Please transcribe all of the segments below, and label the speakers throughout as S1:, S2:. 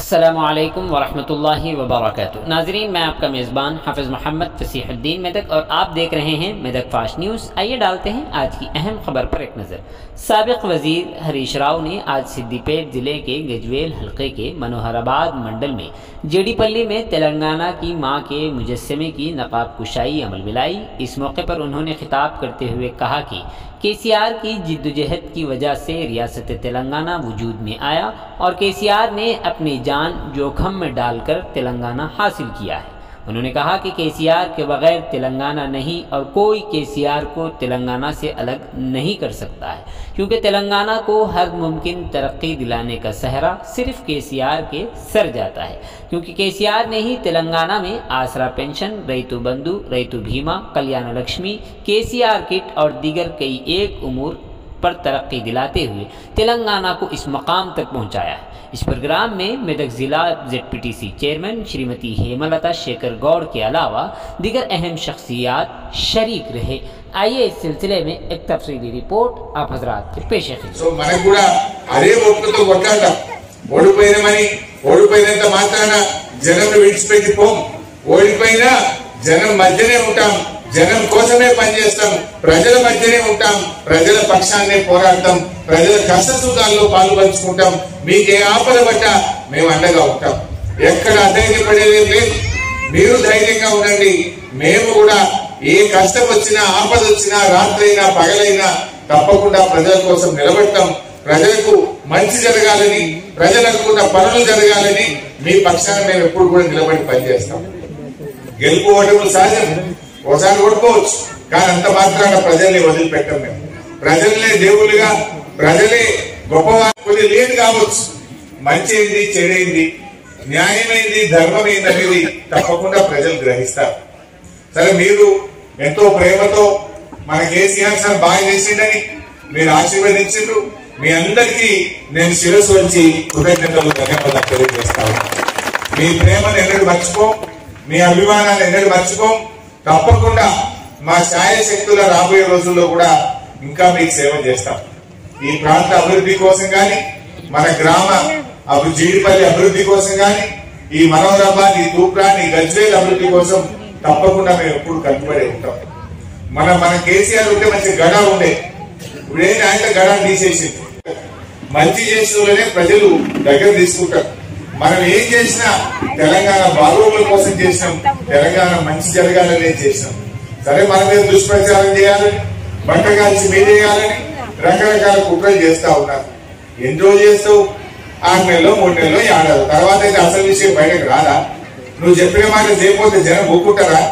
S1: अस्सलामुअलैकुम वरहमतुल्लाहि वबरकातुहू। नाज़रीन, मैं आपका मेज़बान हाफिज़ मोहम्मद फ़सीहुद्दीन मेदक और आप देख रहे हैं मेदक फास्ट न्यूज़। आइए डालते हैं आज की अहम खबर पर एक नज़र। साबिक़ वज़ीर हरीश राव ने आज सिद्दीपेट ज़िले के गजवेल हल्के के मनोहराबाद मंडल में जेडीपल्ली में तेलंगाना की माँ के मुजस्समे की नक़ाब कुशाई अमल मिलाई। इस मौके पर उन्होंने खिताब करते हुए कहा कि केसीआर की जिद्दोजहद की वजह से रियासत तेलंगाना वजूद में आया और केसीआर ने अपनी जान जोखम में डालकर तेलंगाना हासिल किया है। उन्होंने कहा कि केसीआर के बगैर तेलंगाना नहीं और कोई केसीआर को तेलंगाना से अलग नहीं कर सकता है, क्योंकि तेलंगाना को हर मुमकिन तरक्की दिलाने का सहरा सिर्फ केसीआर के सर जाता है, क्योंकि केसीआर ने ही तेलंगाना में आसरा पेंशन, रैतु बंधु, रैतु बीमा, कल्याण लक्ष्मी, केसीआर किट और दीगर कई एक उमूर पर तरक्की दिलाते हुए तेलंगाना को इस मकाम तक पहुँचाया है। इस प्रोग्राम में मेदक ज़िला ZPTC चेयरमैन श्रीमती हेमलता शेखर गौड़ के अलावा दीगर अहम शख्सियात शरीक रहे। आइए इस सिलसिले में एक तफसीली रिपोर्ट आप हजरात के पेश है।
S2: జనం కోసమే పనిచేస్తాం, ప్రజల మధ్యనే ఉంటాం, ప్రజల పక్షాన్నే పోరాడతాం, ప్రజల కష్ట సుఖాల్లో పాల్పంచుకుంటాం, మీకు ఏ ఆపద పడ్డా మేము అండగా ఉంటాం, ఎక్కడ అధైర్యపడేది లేదు, మీరు ధైర్యంగా ఉండండి, మేము కూడా ఏ కష్టం వచ్చినా ఆపద వచ్చినా రాత్రైనా పగలైనా తప్పకుండా ప్రజల కోసం నిలబడతాం, ప్రజలకు మంచి జరగాలని, ప్రజలకు పనులు జరగాలని మీ పక్షాన మేము ఎప్పుడు కూడా నిలబడి పనిచేస్తాం। గెలుపు ఓటములు సహజం, ఒకసారి ఓడిపోవచ్చు, కానీ అంత మాత్రాన ప్రజల్ని వదిలిపెట్టాం మేము। ప్రజలనే దేవులుగా, ప్రజలే గొప్పవారు, కొద్ది లేట్ కావచ్చు, మంచి ఏంది చెడైంది, న్యాయమైంది ధర్మమైంది అనేది తప్పకుండా ప్రజలు గ్రహిస్తారు। సరే, మీరు ఎంతో ప్రేమతో మన కేసీఆర్ సార్ బాగా చేసిండని మీరు ఆశీర్వదించారు, మీ అందరికీ నేను శిరస్సు వచ్చి కృతజ్ఞతలు ధన్యవాదాలు తెలియజేస్తాను। మీ ప్రేమను ఎన్నడూ మర్చిపోం, మీ అభిమానాన్ని ఎన్నడూ మర్చిపోం, తప్పకుండా మా శాయశక్తుల రాబోయే రోజుల్లో కూడా ఇంకా మీకు సేవ చేస్తాం। ఈ ప్రాంత అభివృద్ధి కోసం గాని, మన గ్రామ జీడిపల్లి అభివృద్ధి కోసం గాని, ఈ మనోహరాబాద్, ఈ తూప్రాన్, ఈ గజ్వేల్ అభివృద్ధి కోసం తప్పకుండా మేము ఎప్పుడు కట్టుబడి ఉంటాం। మన కేసీఆర్ ఉంటే మంచి గడ ఉండే, ఇప్పుడేంటి ఆయన గడాన్ని తీసేసి మంచి చేసిన ప్రజలు దగ్గర తీసుకుంటారు। మనం ఏం చేసినా తెలంగాణ బాగోగుల కోసం చేసినాం, తెలంగాణ మంచి జరగాలనే చేసినాం। సరే, మన మీద దుష్ప్రచారం చేయాలని, బట్టగాల్చి మీదేయాలని రకరకాల కుట్రలు చేస్తా ఉన్నారు। ఎన్ని రోజులు చేస్తావు? 6 నెలలో 3 నెలలో ఏడాది తర్వాత అయితే అసలు విషయం బయటకు రాదా? నువ్వు చెప్పిన మాట చేయకపోతే జనం ఒప్పుకుంటారా?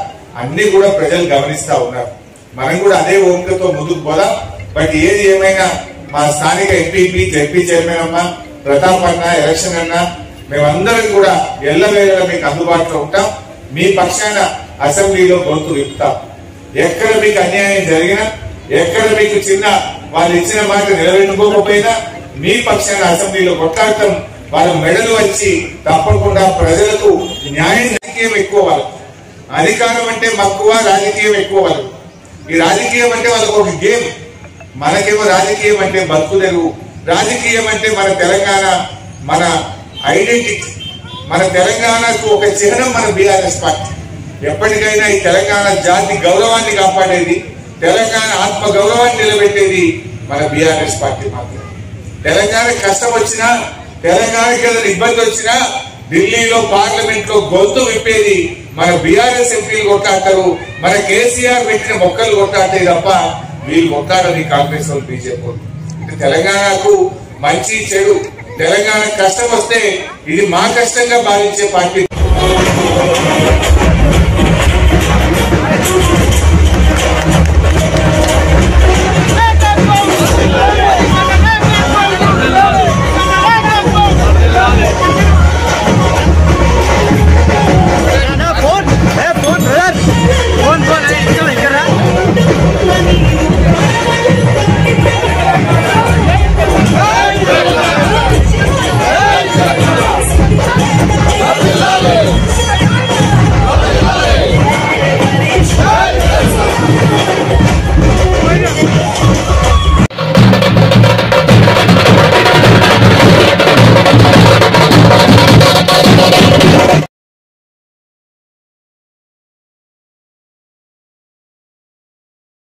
S2: అన్ని కూడా ప్రజలు గమనిస్తా ఉన్నారు। మనం కూడా అదే ఓపికతో ముందుకు పోదాం। బట్ ఏది ఏమైనా మా స్థానిక ఎంపీపీ, జడ్పీ చైర్మన్ అమ్మ, ప్రతాప్ అన్న, ఎలక్షన్ అన్న, మేమందరం కూడా ఎల్లవేళలా మీకు అందుబాటులో ఉంటాం, మీ పక్షాన అసెంబ్లీలో గొంతు విప్పుతాం। ఎక్కడ మీకు అన్యాయం జరిగినా, ఎక్కడ మీకు చిన్న వాళ్ళు ఇచ్చిన మాట నిలబెట్టుకోకపోయినా మీ పక్షాన అసెంబ్లీలో కొట్లాడతాం। వాళ్ళ మెడలు వచ్చి తప్పకుండా ప్రజలకు న్యాయం, రాజకీయం ఎక్కువ వాళ్ళకు, అధికారం అంటే మక్కువ, రాజకీయం ఎక్కువ వాళ్ళకు। ఈ రాజకీయం అంటే వాళ్ళకు ఒక గేమ్, మనకేమో రాజకీయం అంటే బతుకుదెరువు, రాజకీయం అంటే మన తెలంగాణ, మన ఐడెంటిటీ, మన తెలంగాణకు ఒక చిహ్నం మన బీఆర్ఎస్ పార్టీ। ఎప్పటికైనా ఈ తెలంగాణ జాతి గౌరవాన్ని కాపాడేది, తెలంగాణ ఆత్మ గౌరవాన్ని నిలబెట్టేది మన బీఆర్ఎస్ పార్టీ మాత్రమే। తెలంగాణ కష్టం వచ్చినా, తెలంగాణకి ఏదైనా ఇబ్బంది వచ్చినా ఢిల్లీలో పార్లమెంట్ లో గొంతు విప్పేది మన బీఆర్ఎస్ ఎంపీలు కొట్టాడతారు, మన కేసీఆర్ పెట్టిన మొక్కలు కొట్టాడతాయి తప్ప వీళ్ళు కొట్టాడని కాంగ్రెస్ వాళ్ళు, బీజేపీ। తెలంగాణకు మంచి చెడు, తెలంగాణ కష్టం వస్తే ఇది మా కష్టంగా భావించే పార్టీ।